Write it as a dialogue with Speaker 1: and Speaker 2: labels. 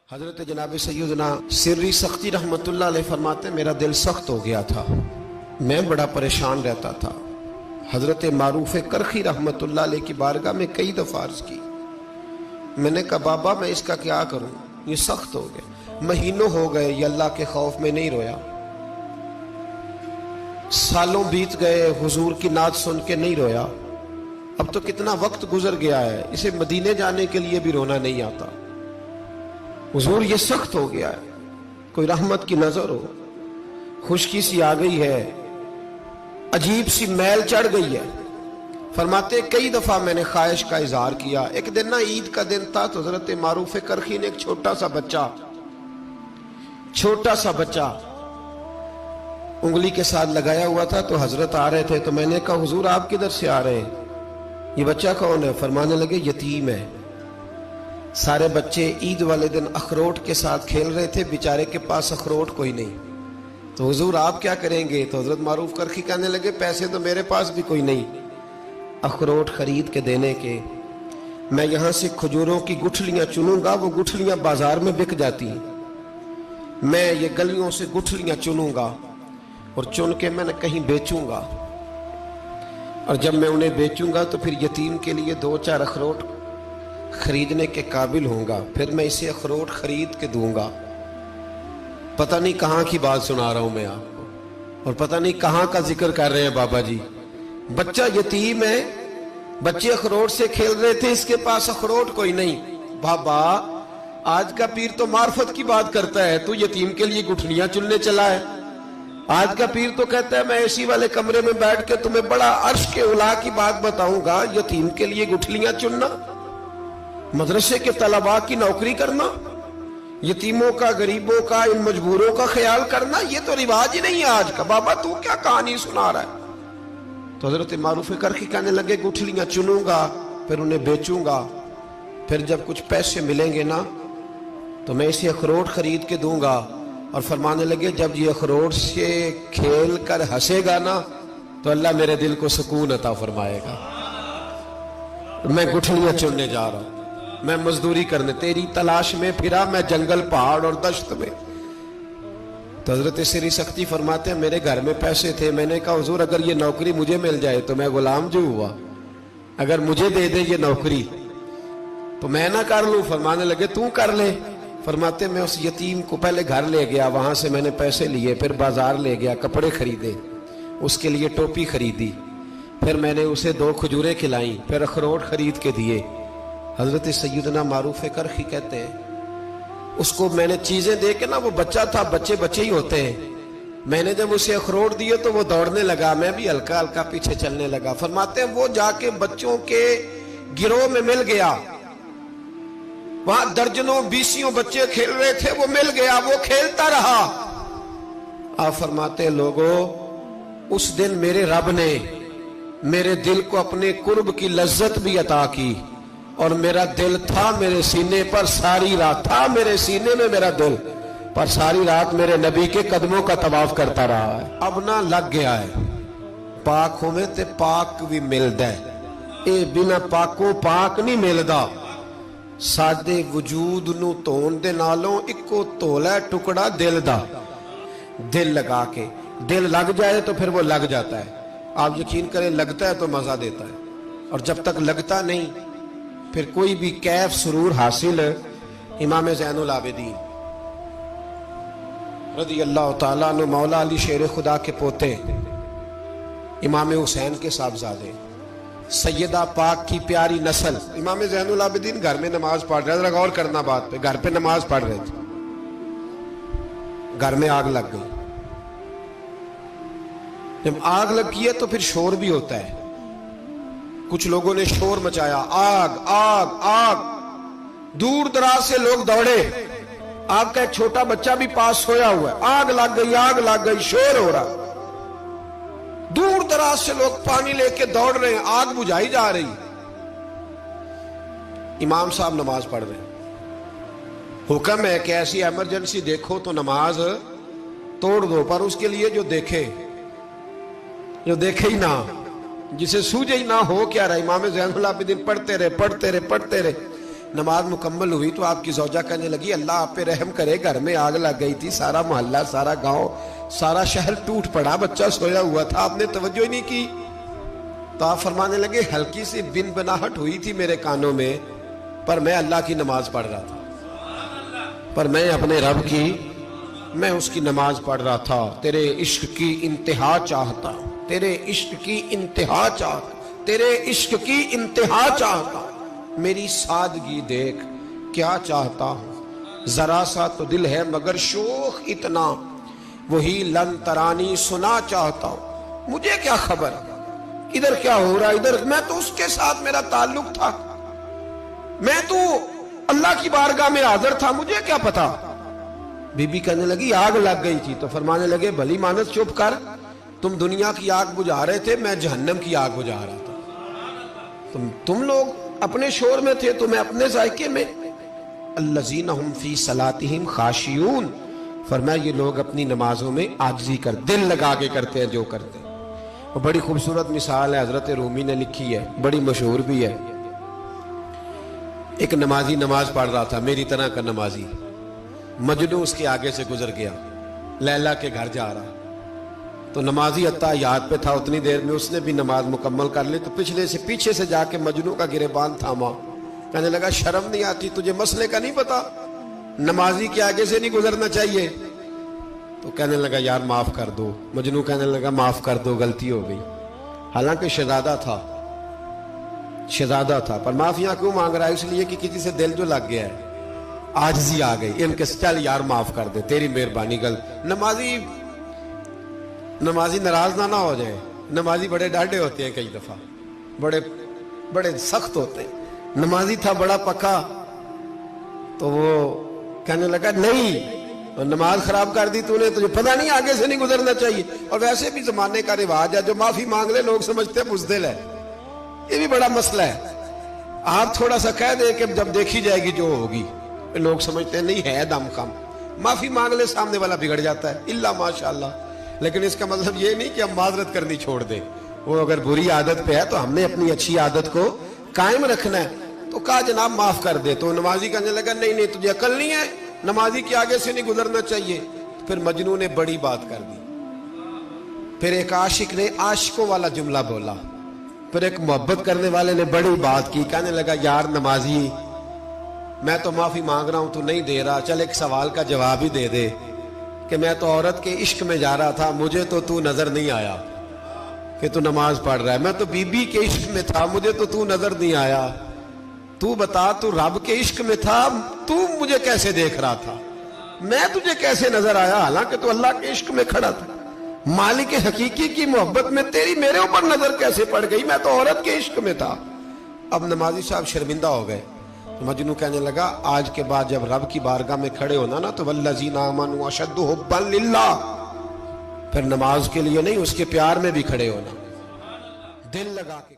Speaker 1: حضرت جناب سیدنا سری سختی رحمت اللہ علیہ فرماتے ہیں میرا دل سخت ہو گیا تھا، میں بڑا پریشان رہتا تھا۔ حضرت معروف کرخی رحمت اللہ علیہ کی بارگاہ میں کئی دفعہ عرض کی، میں نے کہا بابا میں اس کا کیا کروں، یہ سخت ہو گیا، مہینوں ہو گئے یہ اللہ کے خوف میں نہیں رویا، سالوں بیت گئے حضور کی نعت سن کے نہیں رویا، اب تو کتنا وقت گزر گیا ہے، اسے مدینے جانے کے لیے بھی رونا نہیں آتا، حضور یہ سخت ہو گیا ہے، کوئی رحمت کی نظر ہو، خشکی سی آ گئی ہے، عجیب سی میل چڑھ گئی ہے۔ فرماتے کئی دفعہ میں نے خواہش کا اظہار کیا۔ ایک دن نا عید کا دن تھا تو حضرت معروف کرخی نے ایک چھوٹا سا بچہ انگلی کے ساتھ لگایا ہوا تھا، تو حضرت آ رہے تھے تو میں نے کہا حضور آپ کدھر سے آ رہے ہیں، یہ بچہ کون ہے؟ فرمانے لگے یتیم ہے۔ سارے بچے عید والے دن اخروٹ کے ساتھ کھیل رہے تھے، بیچارے کے پاس اخروٹ کوئی نہیں، تو حضور آپ کیا کریں گے؟ تو حضرت معروف کرخی کہنے لگے پیسے تو میرے پاس بھی کوئی نہیں اخروٹ خرید کے دینے کے، میں یہاں سے کھجوروں کی گٹھلیاں چنوں گا، وہ گٹھلیاں بازار میں بک جاتی ہیں، میں یہ گلیوں سے گٹھلیاں چنوں گا اور چن کے میں نے کہیں بیچوں گا، اور جب میں انہیں بیچوں گا تو پھر یتیم کے لیے 2-4 اخروٹ خریدنے کے قابل ہوں گا، پھر میں اسے اخروٹ خرید کے دوں گا۔ پتہ نہیں کہاں کی بات سنا رہا ہوں میں آپ کو، اور پتہ نہیں کہاں کا ذکر کر رہے ہیں بابا جی۔ بچہ یتیم ہے، بچے اخروٹ سے کھیل رہے تھے، اس کے پاس اخروٹ کوئی نہیں۔ بابا آج کا پیر تو معرفت کی بات کرتا ہے، تو یتیم کے لیے گٹھلیاں چننے چلا ہے۔ آج کا پیر تو کہتا ہے میں اسی والے کمرے میں بیٹھ کے تمہیں بڑا عرش کے اعلیٰ کی بات بتاؤں گا، یتیم کے لیے گٹھلیاں چننا، مدرسے کے طلباء کی نوکری کرنا، یتیموں کا، غریبوں کا، ان مجبوروں کا خیال کرنا، یہ تو رواج ہی نہیں ہے آج کا۔ بابا تو کیا کہانی سنا رہا ہے؟ تو حضرت معروف کرخی کہنے لگے گٹھلیاں چنوں گا، پھر انہیں بیچوں گا، پھر جب کچھ پیسے ملیں گے نا تو میں اسے اخروٹ خرید کے دوں گا، اور فرمانے لگے جب یہ اخروٹ سے کھیل کر ہنسے گا نا تو اللہ میرے دل کو سکون عطا فرمائے گا۔ میں گٹھلیاں چننے جا رہا ہوں، میں مزدوری کرنے، تیری تلاش میں پھرا میں جنگل، پہاڑ اور دشت میں۔ تو حضرت سری سختی فرماتے ہیں میرے گھر میں پیسے تھے، میں نے کہا حضور اگر یہ نوکری مجھے مل جائے تو میں غلام جو ہوا، اگر مجھے دے دے یہ نوکری تو میں نہ کر لوں؟ فرمانے لگے تو کر لے۔ فرماتے میں اس یتیم کو پہلے گھر لے گیا، وہاں سے میں نے پیسے لیے، پھر بازار لے گیا، کپڑے خریدے، اس کے لیے ٹوپی خریدی، پھر میں نے اسے 2 کھجوریں کھلائیں، پھر اخروٹ خرید کے دیے۔ حضرت سیدنا معروف کرخی کہتے ہیں اس کو میں نے چیزیں دے کے نا، وہ بچہ تھا، بچے ہی ہوتے ہیں، میں نے جب اسے اخروٹ دیے تو وہ دوڑنے لگا، میں بھی ہلکا ہلکا پیچھے چلنے لگا۔ فرماتے ہیں وہ جا کے بچوں کے گروہ میں مل گیا، وہاں درجنوں 20 بچے کھیل رہے تھے، وہ مل گیا، وہ کھیلتا رہا۔ آپ فرماتے ہیں لوگوں اس دن میرے رب نے میرے دل کو اپنے قرب کی لذت بھی عطا کی، اور میرا دل تھا میرے سینے پر ساری رات، تھا میرے سینے میں میرا دل، پر ساری رات میرے نبی کے قدموں کا طواف کرتا رہا ہے۔ اب نہ لگ گیا ہے، پاک ہوئے تے پاک بھی ملدا ہے، اے بنا پاکوں پاک نہیں ملدا۔ سادے وجود نو تون دے نالوں اکو تولا ٹکڑا دل دا، دل لگا کے، دل لگ جائے تو پھر وہ لگ جاتا ہے۔ آپ یقین کریں لگتا ہے تو مزہ دیتا ہے، اور جب تک لگتا نہیں پھر کوئی بھی کیف سرور حاصل۔ امام زین العابدین رضی اللہ تعالیٰ عنہ مولا علی شیر خدا کے پوتے، امام حسین کے صاحبزادے، سیدہ پاک کی پیاری نسل، امام زین العابدین گھر میں نماز پڑھ رہے تھے، غور کرنا بات پہ، گھر پہ نماز پڑھ رہے تھے، گھر میں آگ لگ گئی۔ جب آگ لگی ہے تو پھر شور بھی ہوتا ہے، کچھ لوگوں نے شور مچایا، آگ آگ آگ، دور دراز سے لوگ دوڑے، آپ کا ایک چھوٹا بچہ بھی پاس سویا ہوا ہے، آگ لگ گئی، شور ہو رہا، دور دراز سے لوگ پانی لے کے دوڑ رہے ہیں، آگ بجھائی جا رہی، امام صاحب نماز پڑھ رہے ہیں۔ حکم ہے کہ ایسی ایمرجنسی دیکھو تو نماز توڑ دو، پر اس کے لیے جو دیکھے ہی نہ، جسے سوجے ہی نہ ہو کیا رہا۔ امام زین العابدین پڑھتے رہے، نماز مکمل ہوئی تو آپ کی زوجہ کہنے لگی اللہ آپ پہ رحم کرے، گھر میں آگ لگ گئی تھی، سارا محلہ، سارا گاؤں، سارا شہر ٹوٹ پڑا، بچہ سویا ہوا تھا، آپ نے توجہ ہی نہیں کی۔ تو آپ فرمانے لگے ہلکی سی بن بناہٹ ہوئی تھی میرے کانوں میں، پر میں اللہ کی نماز پڑھ رہا تھا، پر میں اپنے رب کی میں اس کی نماز پڑھ رہا تھا، تیرے عشق کی انتہا چاہتا، تیرے عشق کی انتہا چاہتا، تیرے عشق کی انتہا چاہتا، میری سادگی دیکھ کیا چاہتا ہوں، ذرا سا تو دل ہے مگر شوخ اتنا، وہی لن ترانی سنا چاہتا ہوں، مجھے کیا خبر ادھر کیا ہو رہا، ادھر میں تو اس کے ساتھ میرا تعلق تھا، میں تو اللہ کی بارگاہ میں حاضر تھا، مجھے کیا پتا۔ بی بی کہنے لگی آگ لگ گئی تھی، تو فرمانے لگے بھلی مانس چپ کر، تم دنیا کی آگ بجھا رہے تھے، میں جہنم کی آگ بجھا رہا تھا، تم لوگ اپنے شور میں تھے تو میں اپنے ذائقے میں۔ الذین ہم فی صلاتہم خاشعون، فرمایا یہ لوگ اپنی نمازوں میں عاجزی کر دل لگا کے کرتے ہیں جو کرتے ہیں۔ وہ بڑی خوبصورت مثال ہے، حضرت رومی نے لکھی ہے، بڑی مشہور بھی ہے۔ ایک نمازی نماز پڑھ رہا تھا، میری طرح کا نمازی، مجنو اس کے آگے سے گزر گیا، لیلا کے گھر جا رہا، تو نمازی اتحیات پہ تھا، اتنی دیر میں اس نے بھی نماز مکمل کر لی، تو پیچھے سے جا کے مجنو کا گریبان تھاما، کہنے لگا شرم نہیں آتی تجھے، مسئلے کا نہیں پتا، نمازی کے آگے سے نہیں گزرنا چاہیے؟ تو کہنے لگا یار معاف کر دو، مجنو کہنے لگا معاف کر دو، غلطی ہو گئی، حالانکہ شہزادہ تھا، پر معافیاں کیوں مانگ رہا ہے؟ اس لیے کہ کسی سے دل جو لگ گیا ہے، عاجزی آ گئی، ان کے چل یار معاف کر دے، تیری مہربانی، نمازی ناراض نہ ہو جائے، نمازی بڑے ڈاڈے ہوتے ہیں، کئی دفعہ بڑے سخت ہوتے ہیں، نمازی تھا بڑا پکا، تو وہ کہنے لگا نہیں، نماز خراب کر دی تو نے، تجھے پتہ نہیں آگے سے نہیں گزرنا چاہیے، اور ویسے بھی زمانے کا رواج ہے، جو معافی مانگ لے لوگ سمجھتے ہیں بزدل ہے، یہ بھی بڑا مسئلہ ہے، آپ تھوڑا سا کہہ دیں کہ جب دیکھی جائے گی جو ہوگی، لوگ سمجھتے ہیں نہیں ہے دم کم، معافی مانگ لے سامنے والا بگڑ جاتا ہے، الا ماشاءاللہ، لیکن اس کا مطلب یہ نہیں کہ ہم معذرت کرنی چھوڑ دیں، وہ اگر بری عادت پہ ہے تو ہم نے اپنی اچھی عادت کو قائم رکھنا ہے، تو کہا جناب معاف کر دے، تو نمازی کہنے لگا نہیں تجھے عقل نہیں ہے، نمازی کے آگے سے نہیں گزرنا چاہیے۔ پھر مجنون نے بڑی بات کر دی، پھر ایک عاشق نے عاشقوں والا جملہ بولا، پھر ایک محبت کرنے والے نے بڑی بات کی، کہنے لگا یار نمازی میں تو معافی مانگ رہا ہوں تو نہیں دے رہا، چل ایک سوال کا جواب ہی دے دے کہ میں تو عورت کے عشق میں جا رہا تھا، مجھے تو نظر نہیں آیا کہ تو نماز پڑھ رہا ہے، میں تو بی بی کے عشق میں تھا، مجھے تو نظر نہیں آیا، تو بتا تو رب کے عشق میں تھا، تو مجھے کیسے دیکھ رہا تھا، میں تجھے کیسے نظر آیا، حالانکہ تو اللہ کے عشق میں کھڑا تھا، مالک حقیقی کی محبت میں تیری میرے اوپر نظر کیسے پڑ گئی، میں تو عورت کے عشق میں تھا۔ اب نمازی صاحب شرمندہ ہو گئے، مجنو کہنے لگا آج کے بعد جب رب کی بارگاہ میں کھڑے ہونا نا تو والذین آمنوا اشد حبا للہ، پھر نماز کے لیے نہیں، اس کے پیار میں بھی کھڑے ہونا، دل لگا کے